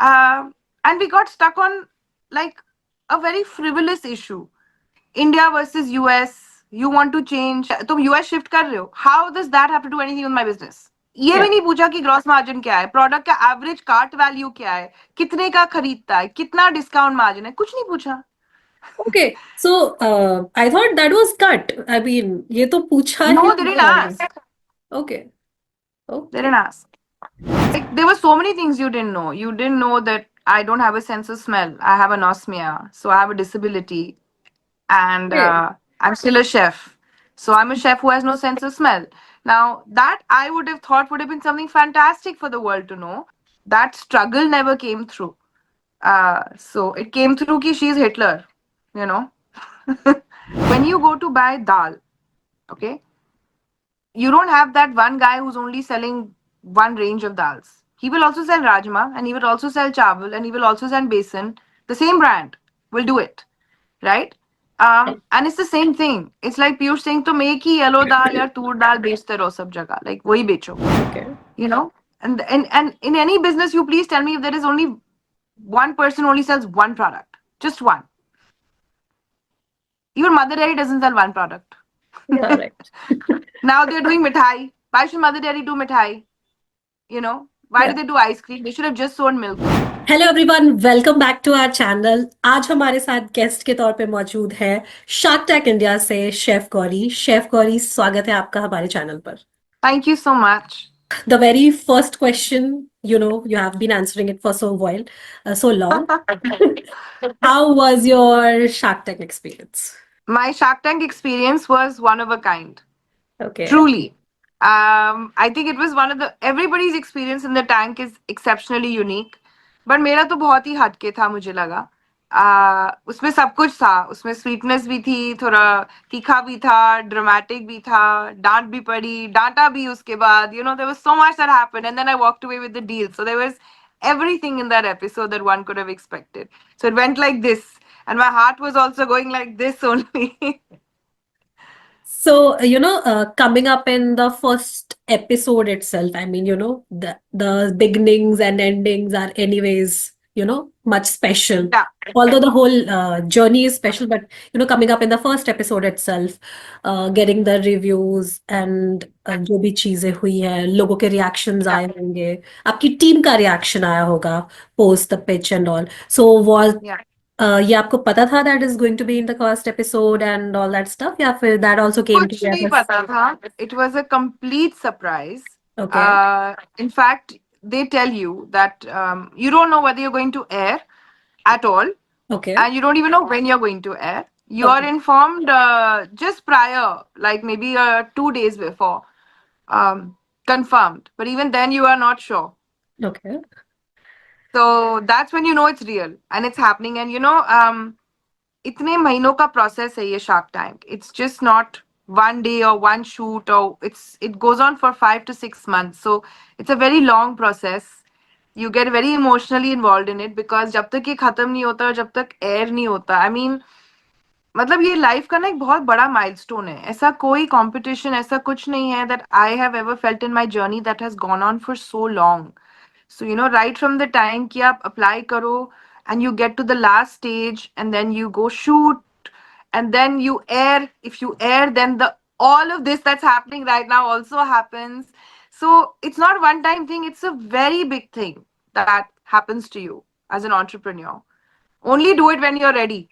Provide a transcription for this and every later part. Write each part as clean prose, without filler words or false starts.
Um, and we got stuck on like a very frivolous issue. India versus US. You want to change. तुम US shift कर रहे हो. How does that have to do anything with my business? ये Yeah. भी नहीं पूछा कि gross margin क्या है, प्रोडक्ट का एवरेज कार्ट वैल्यू क्या है, कितने का खरीदता है, कितना डिस्काउंट मार्जिन है, कुछ नहीं पूछा. Okay. So, I thought that was cut. I mean, ये तो पूछा ही No, they didn't नहीं होगा. ask. Okay. They Okay. didn't ask. Like there were so many things you didn't know. You didn't know that I don't have a sense of smell. I have anosmia, so I have a disability, and Okay. I'm still a chef. So I'm a chef who has no sense of smell. Now that I would have thought would have been something fantastic for the world to know. That struggle never came through. So it came through ki she's Hitler, you know. When you go to buy dal, okay, you don't have that one guy who's only selling one range of dals. He will also sell rajma and he will also sell chawal and he will also sell besan. The same brand will do it, right? And it's the same thing. It's like Piyush saying, "तुम एक ही yellow dal या tur dal बेचते रहो सब जगह." Like वही बेचो, Okay. you know. And in any business, you please tell me if there is only one person only sells one product, just one. Even Mother Dairy doesn't sell one product. Yeah, right. Now they're doing mithai. Why should Mother Dairy do mithai? You know, why Yeah. do they do ice cream? They should have just sold milk. Hello everyone, welcome back to our channel. आज हमारे साथ guest के तौर पे मौजूद है shark tank India से chef Gauri. Chef Gauri, स्वागत है आपका हमारे चैनल पर। Thank you so much. The very first question, you have been answering it for so while, so long. How was your shark tank experience? My Shark Tank experience was one of a kind. Okay. Truly. I think it was one of the everybody's experience in the tank is exceptionally unique. But मेरा तो बहुत ही हटके था मुझे लगा. उसमें सब कुछ था. उसमें sweetness भी थी, थोड़ा तीखा भी था, dramatic भी था, डांट भी पड़ी, डांटा भी उसके बाद. You know, there was so much that happened, and then I walked away with the deal. So there was everything in that episode that one could have expected. So it went like this, and my heart was also going like this only. So, coming up in the first episode itself, I mean, the beginnings and endings are anyways, much special. Yeah, Although the whole journey is special, but, coming up in the first episode itself, getting the reviews and जो भी चीजें हुई है, लोगों के reactions yeah, आए होंगे, आपकी टीम का reaction आया होगा, post the pitch and all. So, was yeah. ये आपको पता था that is going to be in the first episode and all that stuff, या फिर that also came कुछ नहीं together? पता था. It was a complete surprise. Okay. In fact, they tell you that you don't know whether you're going to air at all, Okay. and you don't even know when you're going to air. You are Okay. informed just prior, like maybe 2 days before, confirmed. But even then, you are not sure. Okay. So that's when you know it's real and it's happening. And इतने महीनों का process है ये Shark Tank. It's just not one day or one shoot, or it goes on for 5 to 6 months. So it's a very long process. You get very emotionally involved in it because जब तक ये खत्म नहीं होता और जब तक air नहीं होता, I mean, मतलब ये लाइफ का ना एक बहुत बड़ा माइलस्टोन है. ऐसा कोई कंपटीशन, ऐसा कुछ नहीं है that I have ever felt in my journey that has gone on for so long. So, right from the time कि आप apply करो and you get to the last stage and then you go shoot and then you air. If you air, then all of this that's happening right now also happens. So it's not one time thing, it's a very big thing that happens to you as an entrepreneur. Only do it when you're ready.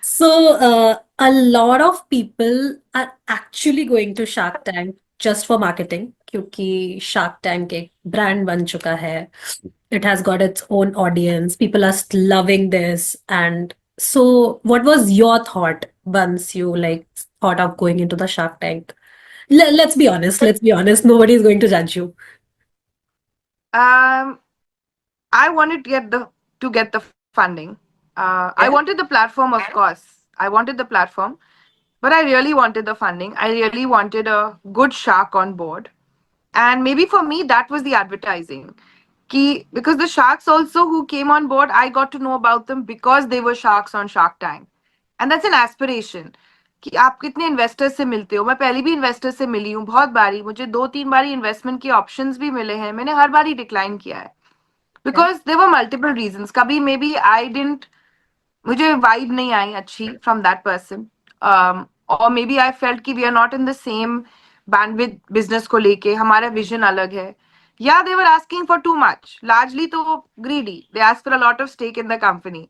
So, a lot of people are actually going to Shark Tank just for marketing, क्योंकि Shark Tank एक brand बन चुका है. It has got its own audience. People are loving this. And so, what was your thought once you thought of going into the Shark Tank? Let's be honest. Let's be honest. Nobody is going to judge you. um I wanted to get the funding. I Yeah. wanted the platform, of course. I wanted the platform, but I really wanted the funding. I really wanted a good shark on board. And maybe for me, that was the advertising. Because the sharks also who came on board, I got to know about them because they were sharks on Shark Tank. And that's an aspiration. कि आप कितने investor से मिलते हो. मैं पहले भी investor से मिली हूँ बहुत बारी, मुझे 2-3 बारी इन्वेस्टमेंट के ऑप्शंस भी मिले हैं, मैंने हर बारी डिक्लाइन किया है. Okay. Because there were multiple reasons. कभी मे बी आई डिडंट, मुझे वाइब नहीं आई अच्छी फ्रॉम दैट पर्सन, और मे बी आई फेल्ट कि we are not in the same bandwidth business को लेके, हमारा विजन अलग है. या they were asking for too much, largely too greedy, they ask for a lot of stake in the company,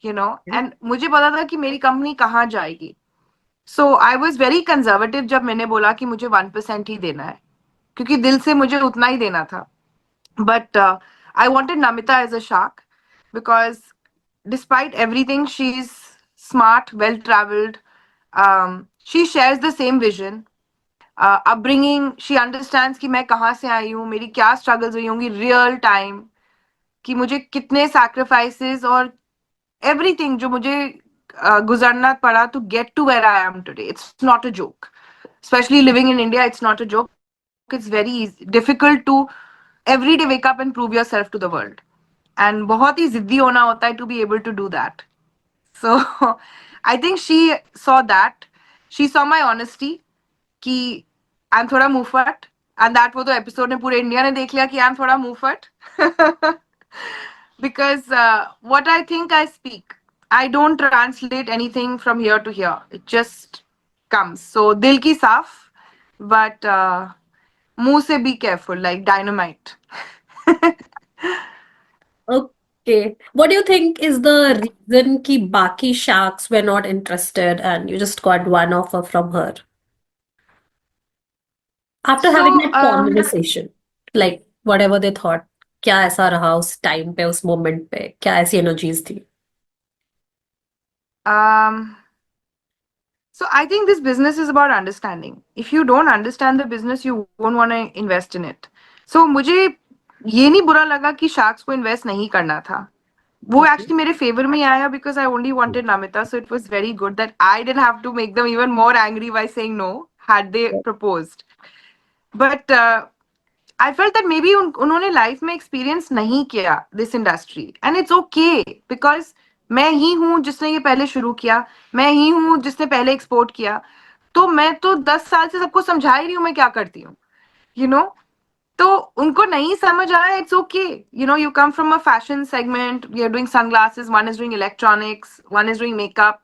you know. And मुझे पता था कि मेरी कंपनी कहाँ जाएगी. सो आई वॉज वेरी कंजर्वेटिव जब मैंने बोला कि मुझे 1% ही देना है, क्योंकि दिल से मुझे उतना ही देना था. But I wanted Namita as a shark because despite everything, she's smart, well traveled. She shares the same vision. Upbringing, she understands कि मैं कहाँ से आई हूँ, मेरी क्या struggles हुई होंगी real time, कि मुझे कितने sacrifices और everything जो मुझे गुजरना पड़ा to get to where I am today. It's not a joke. Especially living in India, it's not a joke. It's very difficult to every day wake up and prove yourself to the world. And बहुत ही जिद्दी होना होता है to be able to do that. So I think she saw that. She saw my honesty कि I'm थोड़ा मुंहफट. And that वो तो episode ने पूरे इंडिया ने देख लिया कि I'm थोड़ा मुंहफट. Because what I think I speak, I don't translate anything from here to here. It just comes. So दिल की साफ, but मुंह से be careful, like dynamite. Okay. What do you think is the reason ki baki sharks were not interested and you just got one offer from her? After having So that conversation, like whatever they thought, क्या ऐसा रहा उस time पे उस moment पे क्या ऐसी energies थी? um, so I think this business is about understanding. If you don't understand the business, you won't want to invest in it. So मुझे ये नहीं बुरा लगा कि sharks को invest नहीं करना था. वो Okay. actually मेरे favor में आया because I only wanted Namita, so it was very good that I didn't have to make them even more angry by saying no had they Yeah. proposed. But I felt that maybe उन्होंने life में experience नहीं किया this industry, and it's okay because मैं ही हूँ जिसने ये पहले शुरू किया, मैं ही हूँ जिसने पहले एक्सपोर्ट किया. तो मैं तो 10 साल से सबको समझा ही रही हूँ मैं क्या करती हूँ, यू नो. तो उनको नहीं समझ आया, it's okay. You know, you come from a fashion segment, we are doing sunglasses, one is doing electronics, one is doing makeup.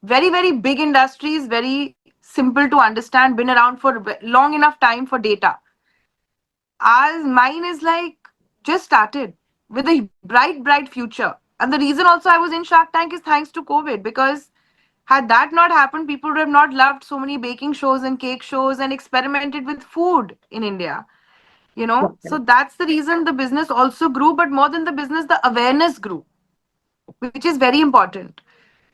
Very, very big industries, very simple to understand, been around for long enough time for data. As mine is like just started with a bright future. And the reason also I was in Shark Tank is thanks to COVID, because had that not happened, people would have not loved so many baking shows and cake shows and experimented with food in India. You know, so Okay. that's the reason the business also grew, but more than the business, the awareness grew, which is very important.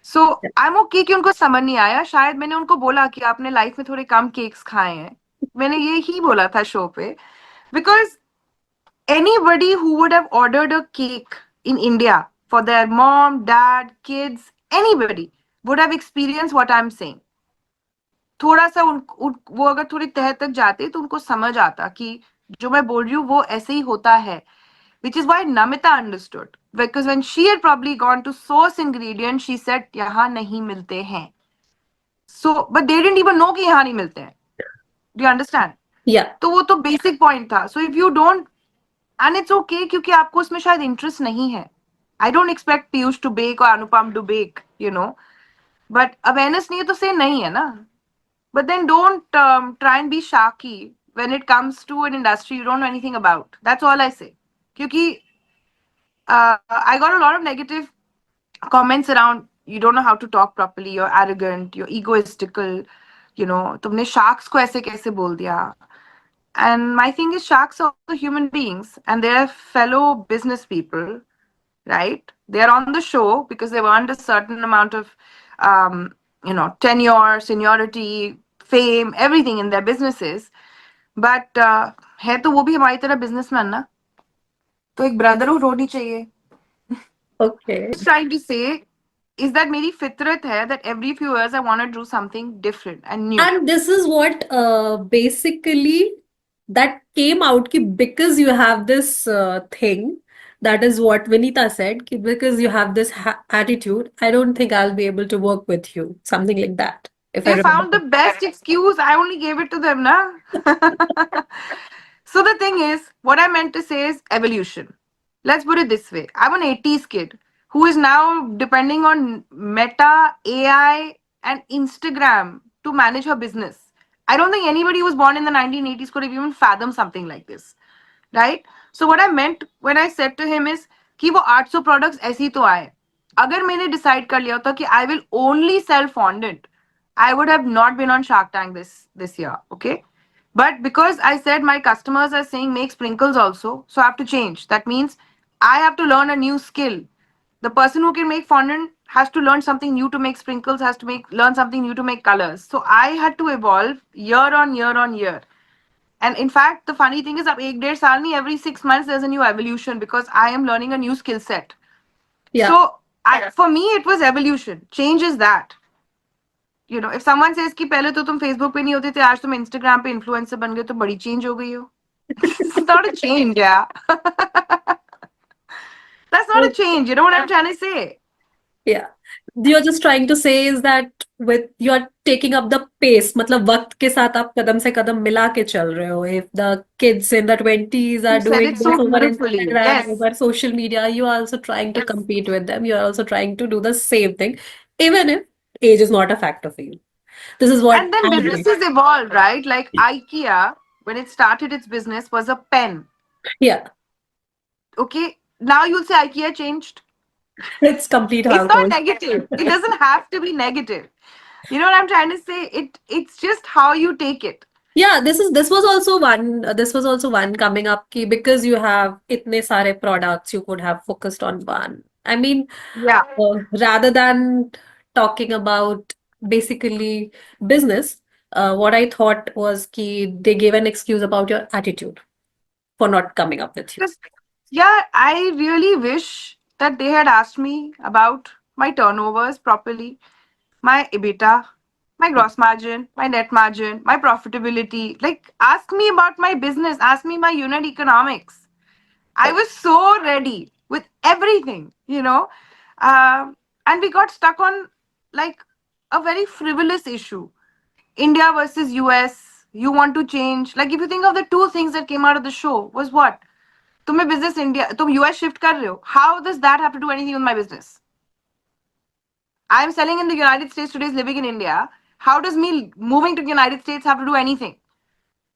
So I am okay कि उनको समझ नहीं आया. शायद मैंने उनको बोला कि आपने लाइफ में थोड़े कम केक्स खाए हैं, मैंने ये ही बोला था शो पे. Because anybody who would have ordered a cake in India for their mom, dad, kids, anybody would have experienced what I'm saying. थोड़ा सा वो अगर थोड़ी तह तक जाते तो उनको समझ आता कि जो मैं बोल रही हूँ वो ऐसे ही होता है. Which is why Namita understood. Because when she had probably gone to source ingredients, she said, यहाँ नहीं मिलते हैं. So, but they didn't even know कि यहाँ नहीं मिलते हैं. Do you understand? Yeah. तो वो तो बेसिक पॉइंट था. So if you don't, and it's okay क्योंकि आपको उसमें शायद इंटरेस्ट नहीं है. I don't expect Piyush to bake or Anupam to bake, you know. But awareness नहीं है तो say नहीं है ना. But then don't try and be sharky when it comes to an industry you don't know anything about. That's all I say. क्योंकि I got a lot of negative comments around you don't know how to talk properly, you're arrogant, you're egoistical, you know, तुमने sharks को ऐसे कैसे बोल दिया. And my thing is, sharks are also human beings and they're fellow business people, right? They're on the show because they've earned a certain amount of, you know, tenure, seniority, fame, everything in their businesses. But है तो वो भी हमारी तरह businessman ना, तो एक brotherhood होनी चाहिए. Okay. Just trying to say is that मेरी फितरत है that every few years I want to do something different and new. And this is what basically that came out ki because you have this thing. That is what Vinita said, ki because you have this attitude, I don't think I'll be able to work with you. Something like that. if I They remember found the correctly. best excuse. I only gave it to them, na. So the thing is, what I meant to say is evolution. Let's put it this way. I'm an 80s kid who is now depending on Meta, AI, and Instagram to manage her business. I don't think anybody who was born in the 1980s could have even fathomed something like this. Right? So what I meant when I said to him is कि वो 800 products ऐसे ही तो आए. अगर मैंने decide कर लिया होता कि I will only sell fondant, I would have not been on Shark Tank this year. Okay, but because I said my customers are saying make sprinkles also, so I have to change. That means I have to learn a new skill. The person who can make fondant has to learn something new to make sprinkles, has to make learn something new to make colors. So I had to evolve year on year on year. And in fact, the funny thing is, ab ek ded saal nahi, every 6 months there's a new evolution because I am learning a new skill set. Yeah. So for me, it was evolution. Change is that. You know, if someone says कि पहले तो तुम Facebook पे नहीं होते थे, आज तुम Instagram पे influencer बन गए तो बड़ी change हो गई हो. It's not a change, yeah. That's not a change. You know what I'm trying to say? Yeah. You're just trying to say is that with you're taking up the pace, मतलब वक्त के साथ आप कदम से कदम मिला के चल रहे हो. If the kids in the 20s are You said doing it this so over beautifully. Instagram, Yes. over social media, you are also trying to compete with them. You are also trying to do the same thing, even if age is not a factor for you. This is what And then I believe. businesses evolved, right? Like IKEA, when it started its business, was a pen. Yeah, Okay. Now you'll say IKEA changed. it's complete It's not household. negative. It doesn't have to be negative. You know what I'm trying to say? It's just how you take it. Yeah, this was also one coming up ki because you have itne sare products, you could have focused on one. I mean, Yeah. rather than talking about basically business, what I thought was ki they gave an excuse about your attitude for not coming up with you. Just, yeah, I really wish that they had asked me about my turnovers properly, my EBITDA, my gross margin, my net margin, my profitability. Like, ask me about my business, ask me my unit economics. I was so ready with everything, you know. And we got stuck on like a very frivolous issue. India versus US. You want to change. Like if you think of the two things that came out of the show was what? तुम्हें business India, तुम US shift कर रहे हो. How does that have to do anything with my business? I'm selling in the United States today, is living in India. How does me moving to the United States have to do anything?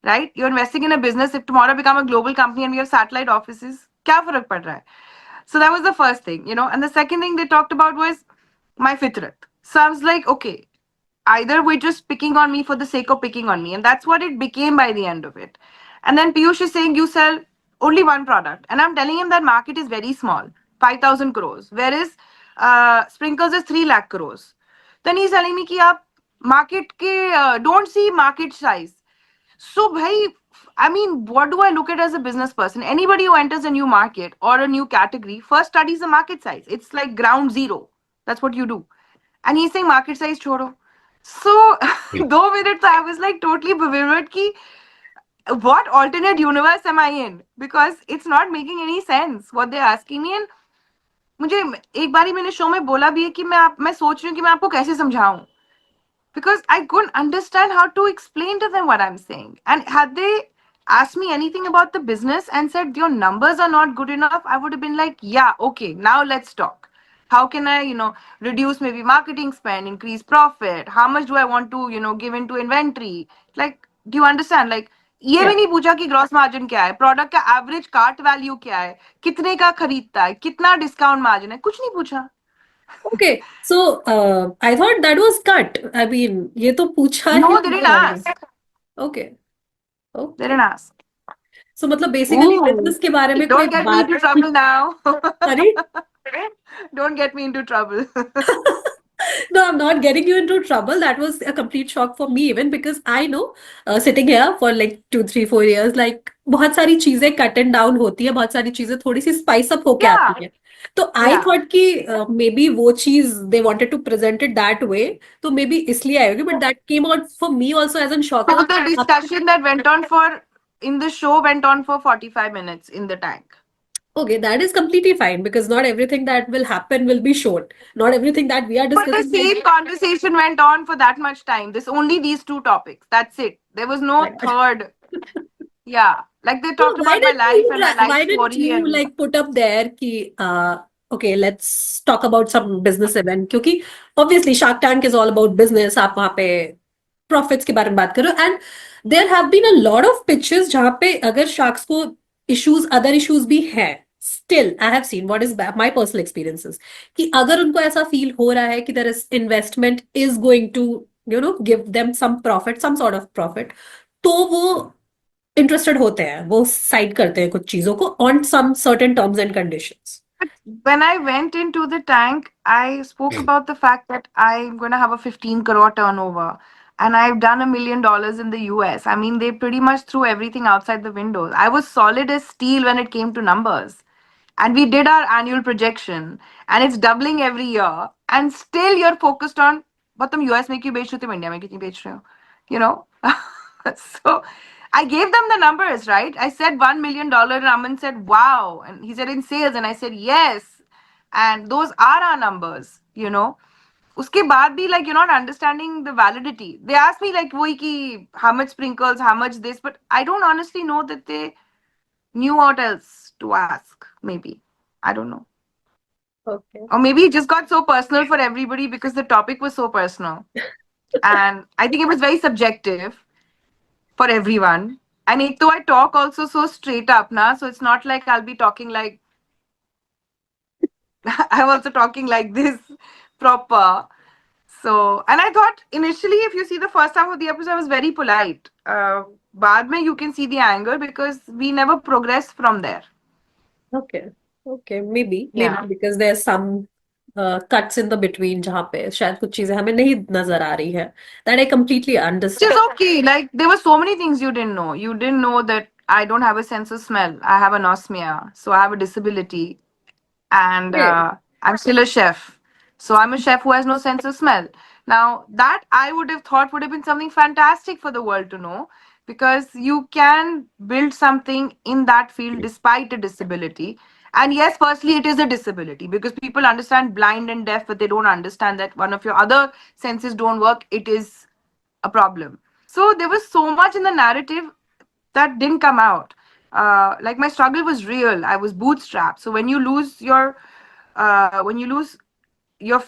Right? You're investing in a business. If tomorrow become a global company and we have satellite offices, क्या फर्क पड़ रहा है? So that was the first thing, you know. And the second thing they talked about was my fitrat. So I was like, okay, either we're just picking on me for the sake of picking on me. And that's what it became by the end of it. And then Piyush is saying you sell only one product. And I'm telling him that market is very small, 5,000 crores, whereas sprinkles is 3 lakh crores. Then he's telling me कि आप market के don't see market size. So, bhai, I mean, what do I look at as a business person? Anybody who enters a new market or a new category first studies the market size. It's like ground zero. That's what you do. And he's saying market size chodo. So, 2 minutes I was like totally bewildered ki what alternate universe am I in? Because it's not making any sense what they're asking me. And मुझे एक बारी मैंने show में बोला भी है कि मैं सोच रही हूँ कि मैं आपको कैसे समझाऊं because I couldn't understand how to explain to them what I'm saying. And had they asked me anything about the business and said your numbers are not good enough, I would have been like, yeah, okay, now let's talk. How can I, reduce maybe marketing spend, increase profit? How much do I want to, give into inventory? Like, do you understand? Like, ये भी Yeah. नहीं पूछा कि gross margin क्या है, product का average cart value क्या है, कितने का खरीदता है, कितना डिस्काउंट मार्जिन है, कुछ नहीं पूछा. Okay. So, I thought that was cut. I mean, ये तो पूछा ही No, they नहीं didn't होगा. ask. Okay. They Okay. didn't ask. So मतलब basically Ooh, business के बारे में कोई don't get me बात. into trouble now. Sorry? Don't get me into trouble. No, I'm not getting you into trouble. That was a complete shock for me even because I know sitting here for like 2, 3, 4 years, like बहुत सारी चीजें cut and down होती है, बहुत सारी चीजें थोड़ी सी spice up होके Yeah, आती है. तो I yeah. thought कि maybe वो चीज they wanted to present it that way, तो maybe इसलिए आएगी, but that came out for me also as a So shocker. the discussion that went on for in the show went on for 45 minutes in the tank. Okay, that is completely fine because not everything that will happen will be shown. Not everything that we are But the discussing right same conversation went on for that much time. This only these two topics. That's it. There was now. no third. Yeah. Like they So talked about my life and my life why didn't story you and like put up there कि okay, let's talk about some business event क्योंकि obviously Shark Tank is all about business. आप वहाँ पे profits के बारे में बात करो and there have been a lot of pitches जहाँ पे अगर sharks को issues other issues भी हैं still I have seen what is my personal experiences कि अगर उनको ऐसा feel हो रहा है कि there is investment is going to give them some profit some sort of profit तो वो इंटरेस्टेड होते हैं वो साइड करते हैं कुछ चीजों को on some certain terms and conditions when I went into the tank, I spoke about the fact that I'm going to have a 15 crore turnover and I've done $1 million in the US. I mean, they pretty much threw everything outside the windows. I was solid as steel when it came to numbers. And we did our annual projection and it's doubling every year. And still you're focused on what तुम US में क्यों बेच रहे हो तुम India में कितनी बेच रहे हो you know so I gave them the numbers, right? I said $1 million and Aman said wow and he said in sales and I said yes and those are our numbers. उसके बाद भी like you're not understanding the validity. They asked me like वही कि how much sprinkles, how much this, but I don't honestly know that they knew what else to ask. Maybe I don't know, okay or maybe it just got so personal for everybody because the topic was so personal, and I think it was very subjective for everyone. And ek I talk also so straight up, na, so it's not like I'll be talking like I'm also talking like this proper. So, and I thought initially, if you see the first half of the episode, I was very polite. Baad mein you can see the anger because we never progressed from there. Okay okay may Yeah. Be because there some cuts in the between जहाँ पे शायद कुछ चीजें हमें नहीं नजर आ रही है that I completely Which is understand okay. Like there were so many things you didn't know. You didn't know that I don't have a sense of smell. I have anosmia, so I have a disability, and I'm still a chef. So I'm a chef who has no sense of smell. Now that I would have thought would have been something fantastic for the world to know, because you can build something in that field despite a disability. And yes, firstly, it is a disability because people understand blind and deaf, but they don't understand that one of your other senses don't work. It is a problem. So there was so much in the narrative that didn't come out. Like my struggle was real. I was bootstrapped. So when you lose your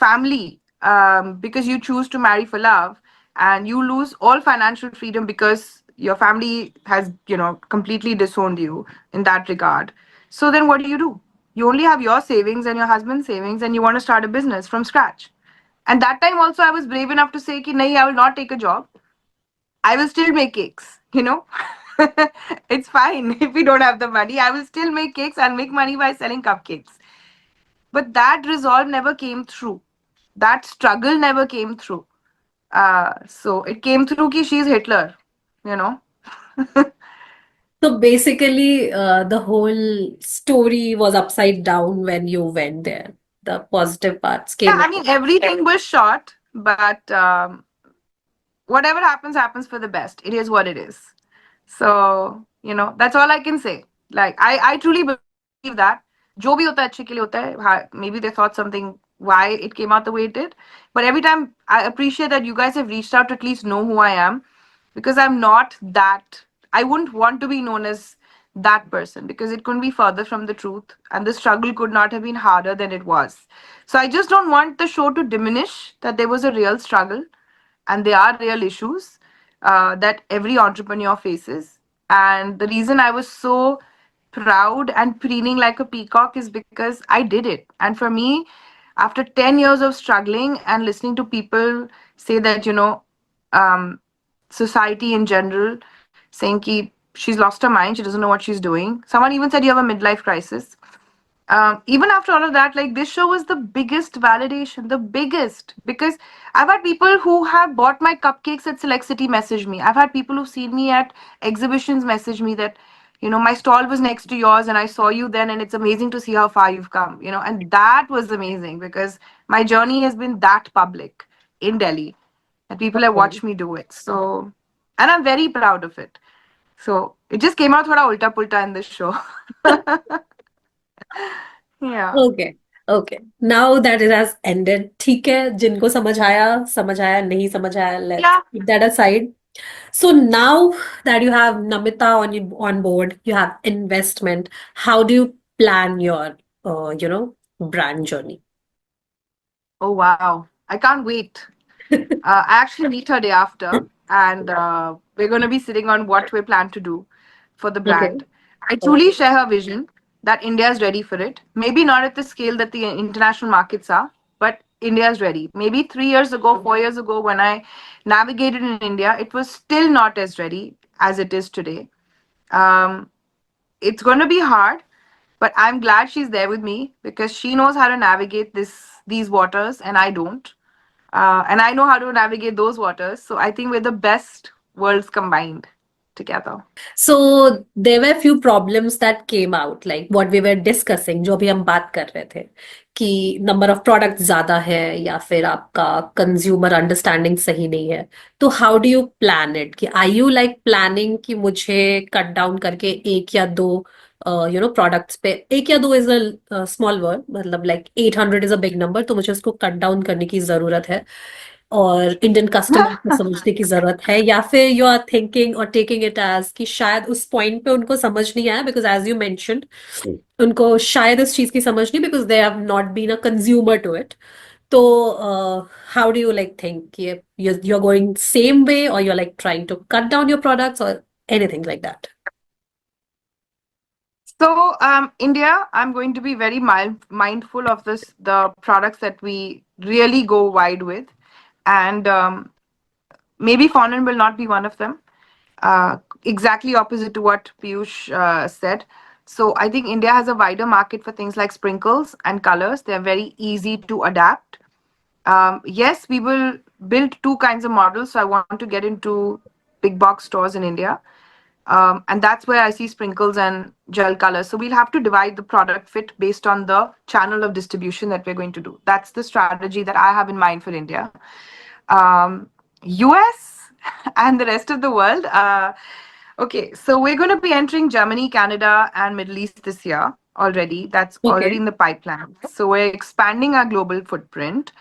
family because you choose to marry for love, and you lose all financial freedom because your family has completely disowned you in that regard. So then what do? You only have your savings and your husband's savings, and you want to start a business from scratch. And that time also I was brave enough to say ki nahi, I will not take a job. I will still make cakes. It's fine if we don't have the money. I will still make cakes and make money by selling cupcakes. But that resolve never came through. That struggle never came through. So it came through ki she's Hitler, you know. Yeah, So basically, the whole story was upside down when you went there. The positive parts came I out. mean everything was short, but whatever happens happens for the best. It is what it is. So, that's all I can say. Like, I truly believe that. जो भी होता है अच्छे के लिए होता है. Maybe they thought something why it came out the way it did. But every time I appreciate that you guys have reached out to at least know who I am, because I'm not that. I wouldn't want to be known as that person because it couldn't be further from the truth, and the struggle could not have been harder than it was. So I just don't want the show to diminish that there was a real struggle and they are real issues that every entrepreneur faces. And the reason I was so proud and preening like a peacock is because I did it. And for me, after 10 years of struggling and listening to people say that, um, society in general saying ki she's lost her mind, she doesn't know what she's doing. Someone even said you have a midlife crisis. Even after all of that, like this show was the biggest validation, the biggest, because I've had people who have bought my cupcakes at Select City message me. I've had people who've seen me at exhibitions message me that, my stall was next to yours and I saw you then, and it's amazing to see how far you've come. And that was amazing because my journey has been that public in Delhi that people have Okay. watched me do it. So, and I'm very proud of it. So it just came out thoda ulta pulta in this show. Yeah. Okay, okay. Now that it has ended, ठीक है, जिनको समझ आया, नहीं समझ आया, let's Yeah. keep that aside. So now that you have Namita on board, you have investment, how do you plan your, brand journey? Oh, wow. I can't wait. I actually meet her day after, and we're going to be sitting on what we plan to do for the Okay, brand. I truly okay. share her vision that India is ready for it. Maybe not at the scale that the international markets are, but India is ready. Maybe 3 years ago, 4 years ago, when I navigated in India, it was still not as ready as it is today. Um, it's going to be hard, but I'm glad she's there with me because she knows how to navigate these waters, and I don't. And I know how to navigate those waters. So I think we're the best worlds combined together. So there were few problems that came out, like what we were discussing, जो भी हम बात कर रहे थे, कि number of product ज्यादा है या फिर आपका कंज्यूमर अंडरस्टैंडिंग सही नहीं है. तो how do you plan it, कि आई यू लाइक प्लानिंग कि मुझे कट डाउन करके एक या दो प्रोडक्ट्स पे, एक या दो इज अ स्मॉल वर्ड, मतलब like 800 is a big number, तो मुझे उसको कट डाउन करने की जरूरत है और इंडियन कस्टमर को समझने की जरूरत है, या फिर यू आर थिंकिंग और टेकिंग इट एज कि शायद उस पॉइंट पे उनको समझ नहीं आया, बिकॉज एज यू मेंशन्ड उनको शायद इस चीज की समझ नहीं, because they have not been a consumer to it. तो how do you like think, you are going same way और you are like trying to cut down your products और anything like that? So, India, I'm going to be very mindful of the products that we really go wide with. And maybe fondant will not be one of them. Exactly opposite to what Piyush said. So I think India has a wider market for things like sprinkles and colors. They're very easy to adapt. Yes, we will build two kinds of models. So I want to get into big box stores in India. And that's where I see sprinkles and gel colors. So we'll have to divide the product fit based on the channel of distribution that we're going to do. That's the strategy that I have in mind for India. US and the rest of the world. Okay, so we're going to be entering Germany, Canada, and Middle East this year already. That's already Okay. in the pipeline. So we're expanding our global footprint.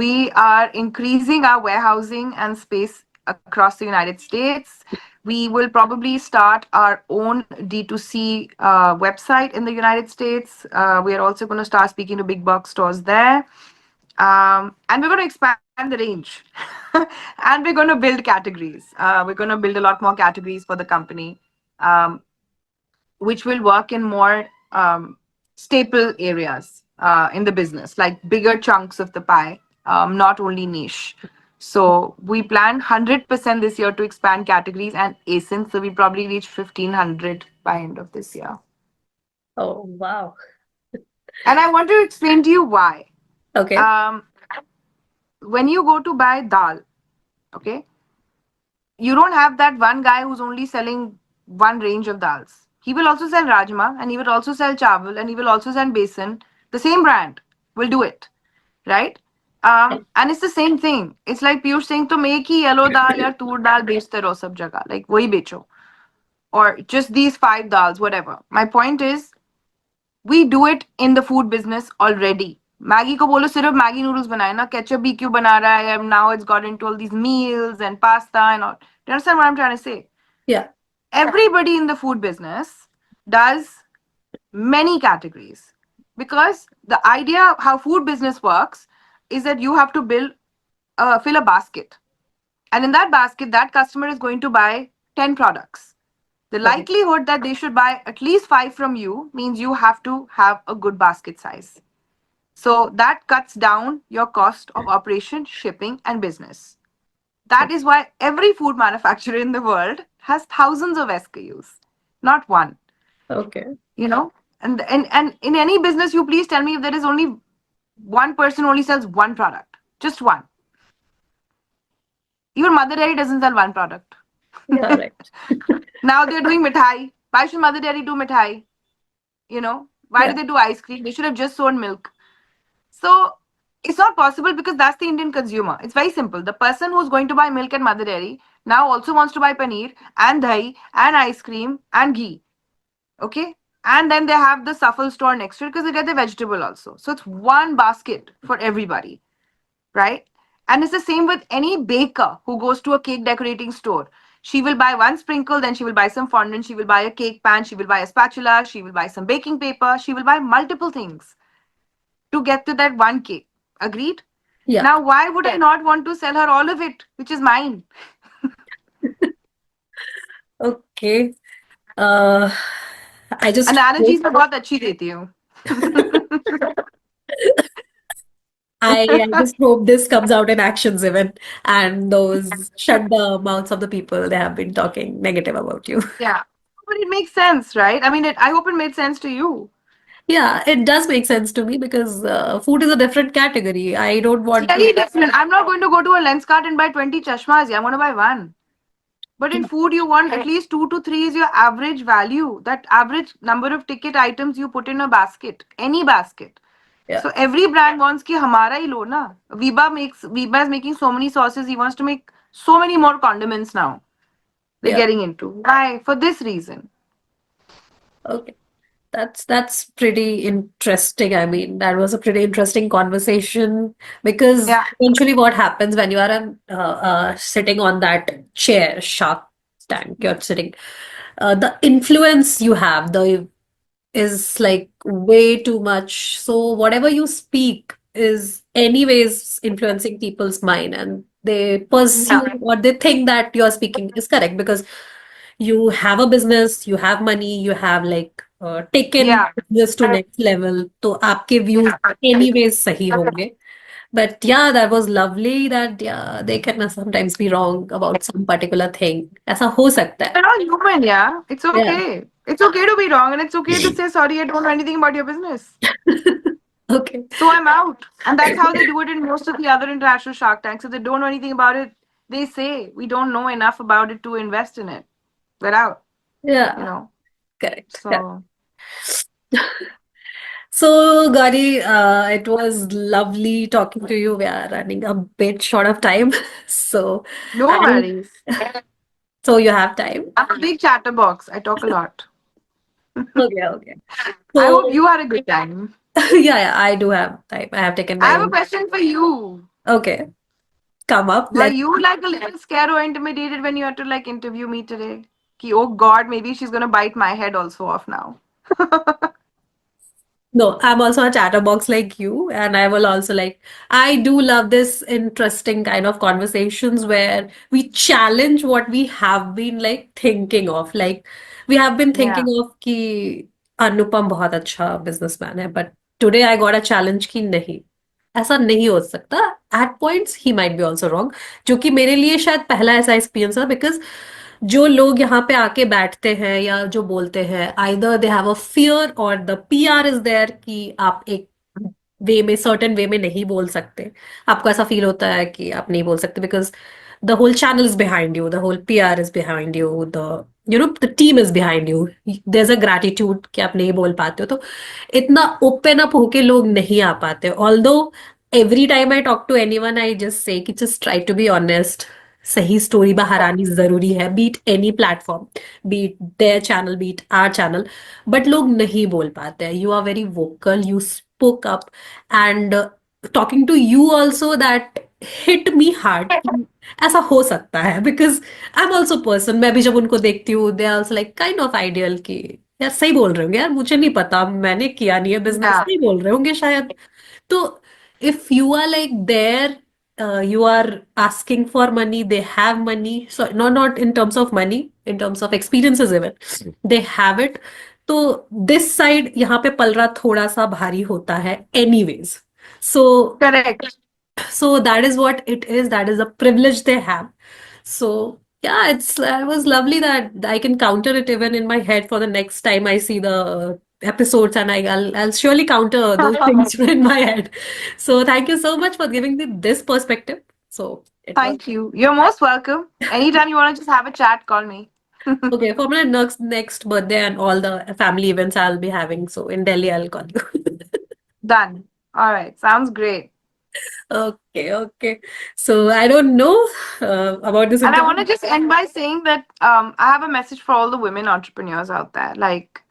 We are increasing our warehousing and space across the United States. We will probably start our own D2C website in the United States. We are also going to start speaking to big box stores there. And we're going to expand the range. And we're going to build categories. We're going to build a lot more categories for the company, um, which will work in more staple areas in the business, like bigger chunks of the pie, not only niche. So we plan 100% this year to expand categories and ASIN. So we probably reach 1,500 by end of this year. Oh, wow. And I want to explain to you why. Okay. Um, when you go to buy dal, okay, you don't have that one guy who's only selling one range of dals. He will also sell rajma and he will also sell chawal and he will also sell besan. The same brand will do it, right? And it's the same thing. It's like Piyush saying, "To make he yellow dal या tur dal बेचते रहो सब जगह." Like वही बेचो. Or just these five dals, whatever. My point is, we do it in the food business already. Maggi को बोलो सिर्फ मैगी नूडल्स बनाए ना, केचप भी क्यों बना रहा है? And now it's got into all these meals and pasta and all. Do you understand what I'm trying to say? Yeah. Everybody in the food business does many categories because the idea of how food business works is that you have to fill a basket, and in that basket that customer is going to buy 10 products. The Correct. likelihood that they should buy at least 5 from you means you have to have a good basket size. So that cuts down your cost of operation, shipping, and business. That is why every food manufacturer in the world has thousands of SKUs, not one. Okay. You know, and in any business, you please tell me if there is only one person only sells one product, just one. Even Mother Dairy doesn't sell one product. Yeah, right. Now they're doing mithai. Why should Mother Dairy do mithai? Why do Yeah. they do ice cream? They should have just sold milk. So it's not possible because that's the Indian consumer. It's very simple. The person who's going to buy milk at Mother Dairy now also wants to buy paneer and dahi and ice cream and ghee. Okay? And then they have the Suffle store next to it because they get the vegetable also. So it's one basket for everybody, right? And it's the same with any baker who goes to a cake decorating store. She will buy one sprinkle, then she will buy some fondant, she will buy a cake pan, she will buy a spatula, she will buy some baking paper, she will buy multiple things to get to that one cake. Agreed? Yeah. Now, why would I not want to sell her all of it, which is mine? Okay. Uh, I just Analogies hope में बहुत अच्छी देती हूँ. I just hope this comes out in actions even, and those shut the mouths of the people they have been talking negative about you. Yeah. But it makes sense, right? I mean, I hope it made sense to you. Yeah, it does make sense to me because food is a different category. I don't It's want to. very different. I'm not going to go to a lens cart and buy 20 chashmas. Yeah, I'm going to buy one. But in food, you want at least two to three is your average value. That average number of ticket items you put in a basket, any basket. Yeah, So every brand wants ki hamara hi lo na. Viva is making so many sauces. He wants to make so many more condiments now. They're yeah. getting into. Why? For this reason. Okay. That's pretty interesting. I mean, that was a pretty interesting conversation because Yeah. eventually what happens when you are sitting on that chair, Shark Tank, you're sitting, the influence you have, the is like way too much. So whatever you speak is anyways influencing people's mind and they Yeah. pursue or they think that you're speaking is correct because you have a business, you have money, you have like taken Yeah. business to next level. तो आपके views anyways सही होंगे. But yeah, that was lovely that yeah, they can sometimes be wrong about some particular thing. ऐसा हो सकता है. We're all human, yeah. It's Yeah. okay. It's okay to be wrong and it's okay to say sorry, I don't know anything about your business. Okay. So I'm out. And that's how they do it in most of the other international Shark Tanks. If they don't know anything about it, they say we don't know enough about it to invest in it. We're out, you Yeah. know. Correct. Yeah. So So, Gauri, it was lovely talking to you. We are running a bit short of time. So, no I worries. so you have time. I'm a big chatterbox. I talk a lot. Okay, okay. I hope So, you had a good time. yeah, I do have time. I have taken I my have a own. question for you. Okay, come up. Were Let's. you like a little scared or intimidated when you had to like interview me today? Ki, oh God, maybe she's gonna bite my head also off now. No, I'm also a chatterbox like you, and I will also like, I do love this interesting kind of conversations where we challenge what we have been like thinking of. Like, we have been thinking Yeah. of कि अनुपम बहुत अच्छा businessman है, but today I got a challenge कि नहीं, ऐसा नहीं हो सकता. At points he might be also wrong, जो कि मेरे लिए शायद पहला ऐसा एक्सपीरियंस था because जो लोग यहाँ पे आके बैठते हैं या जो बोलते हैं either they have a fear और द पीआर इज देयर कि आप एक वे में सर्टेन वे में नहीं बोल सकते. आपको ऐसा फील होता है कि आप नहीं बोल सकते because the whole channel is behind you, the whole PR is behind you, the you know the team is behind you. There is a gratitude कि आप नहीं बोल पाते हो. तो इतना ओपन अप होके लोग नहीं आ पाते. Although every time I talk to anyone, I just say कि just try to be honest. सही स्टोरी बाहर आनी जरूरी है, beat any platform, beat their channel, beat our channel. But लोग नहीं बोल पाते हैं. You are very vocal, you spoke up and talking to you also that hit me hard. ऐसा हो सकता है because I am also person. मैं भी जब उनको देखती हूँ they are also like kind of ideal कि यार सही बोल रहे होंगे, यार मुझे नहीं पता, मैंने किया नहीं है बिजनेस, Yeah. सही बोल रहे होंगे शायद. तो if you are like there, you are asking for money, they have money. So not in terms of money, in terms of experiences even, they have it. तो this side यहाँ पे पलरा थोड़ा सा भारी होता है anyways. So Correct. so that is what it is. That is a privilege they have. So yeah, it was lovely that I can counter it even in my head for the next time I see the episodes, and I'll surely counter those things in my head. So thank you so much for giving me this perspective. So it was Thank you. You're most welcome. Anytime you want to just have a chat, call me. okay for my next birthday and all the family events I'll be having. So in Delhi, I'll call you. Done. All right. Sounds great. Okay, okay. So I don't know about this And I want to interview. just end by saying that I have a message for all the women entrepreneurs out there. Like,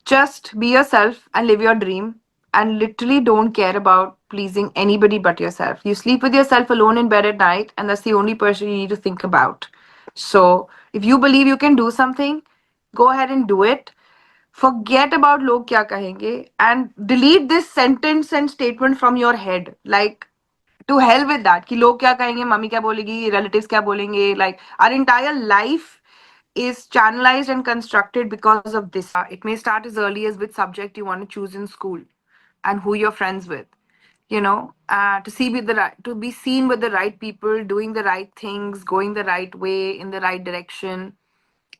Just be yourself and live your dream, and literally don't care about pleasing anybody but yourself. You sleep with yourself alone in bed at night, and that's the only person you need to think about. So, if you believe you can do something, go ahead and do it. Forget about log kya kahenge and delete this sentence and statement from your head. Like, to hell with that कि लोग क्या कहेंगे, mummy क्या बोलेगी, relatives क्या बोलेंगे. Like, our entire life is channelized and constructed because of this. It may start as early as which subject you want to choose in school and who you're friends with. To see with the right, to be seen with the right people, doing the right things, going the right way in the right direction.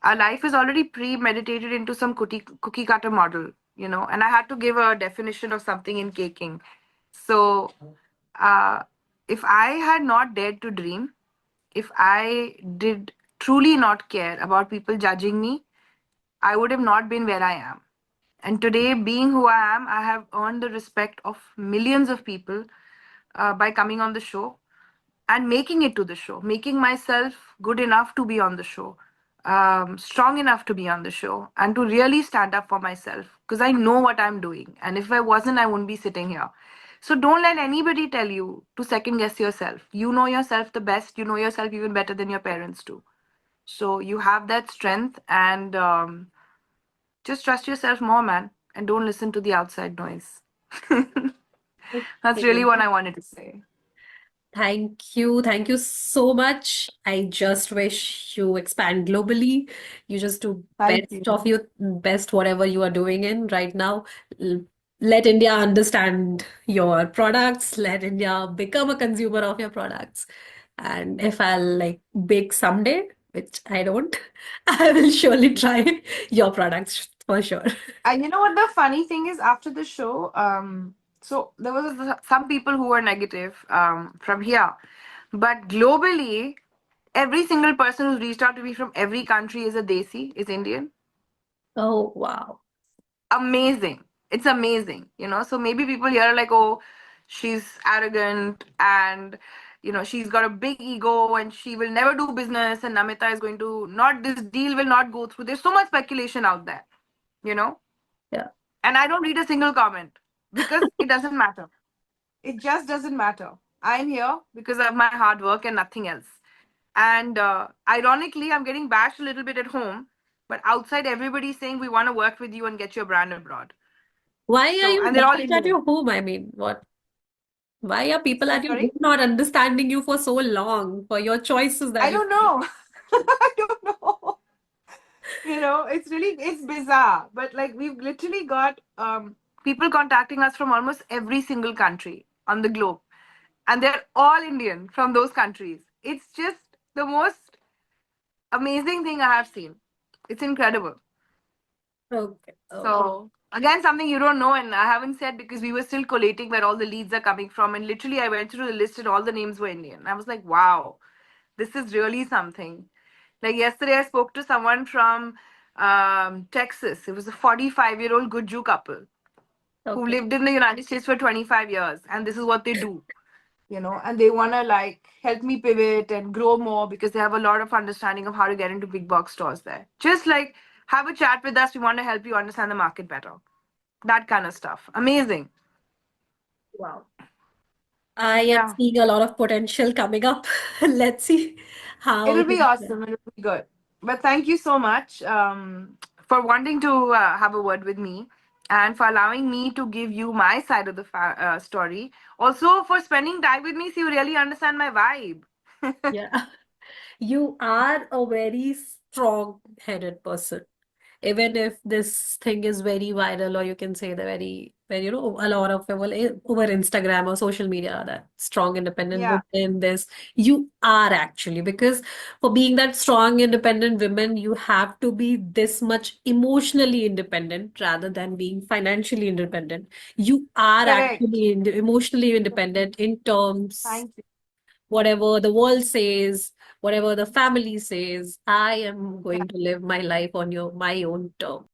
Our life is already premeditated into some cookie cutter model. And I had to give a definition of something in caking. So, uh, if I had not dared to dream, if I did truly not care about people judging me, I would have not been where I am. And today, being who I am, I have earned the respect of millions of people by coming on the show and making it to the show, making myself good enough to be on the show, strong enough to be on the show, and to really stand up for myself because I know what I'm doing. And if I wasn't, I wouldn't be sitting here. So don't let anybody tell you to second guess yourself. You know yourself the best. You know yourself even better than your parents do. So you have that strength, and just trust yourself more, man, and don't listen to the outside noise. That's really Okay. what I wanted to say. Thank you. Thank you so much. I just wish you expand globally. You just do Thank best you. of your best, whatever you are doing in right now. L- Let India understand your products. Let India become a consumer of your products. And if I'll like bake someday, which I don't, I will surely try your products for sure. And you know what the funny thing is after the show, so there was some people who were negative from here, but globally, every single person who's reached out to me from every country is a Desi, is Indian. Oh, wow. Amazing. It's amazing, So maybe people here are like, oh, she's arrogant and she's got a big ego and she will never do business and Namita is going to not this deal will not go through. There's so much speculation out there, you know? Yeah. And I don't read a single comment because it doesn't matter. It just doesn't matter. I'm here because of my hard work and nothing else. And ironically, I'm getting bashed a little bit at home, but outside, everybody's saying we want to work with you and get your brand abroad. Why are So, you and they're all back at Indian. your home? I mean, what? Why are people at your home Sorry? not understanding you for so long for your choices that I you don't make? know. I don't know. It's bizarre. But like, we've literally got people contacting us from almost every single country on the globe. And they're all Indian from those countries. It's just the most amazing thing I have seen. It's incredible. Okay. Oh, So again, something you don't know, and I haven't said because we were still collating where all the leads are coming from. And literally, I went through the list and all the names were Indian. I was like, wow, this is really something. Like yesterday, I spoke to someone from Texas. It was a 45-year-old Gujju couple who okay. lived in the United States for 25 years, and this is what they do. And they want to like help me pivot and grow more because they have a lot of understanding of how to get into big box stores there. Just like have a chat with us. We want to help you understand the market better. That kind of stuff. Amazing. Wow. I am Yeah. seeing a lot of potential coming up. Let's see how It'll be things go. awesome. It'll be good. But thank you so much for wanting to have a word with me and for allowing me to give you my side of the story. Also, for spending time with me so you really understand my vibe. Yeah. You are a very strong-headed person. Even if this thing is very viral, or you can say the very, a lot of people over Instagram or social media, that strong, independent Yeah, women, this, you are actually, because for being that strong, independent women, you have to be this much emotionally independent rather than being financially independent. You are correct. actually emotionally independent in terms Thank you. whatever the world says, whatever the family says, I am going to live my life on my own terms.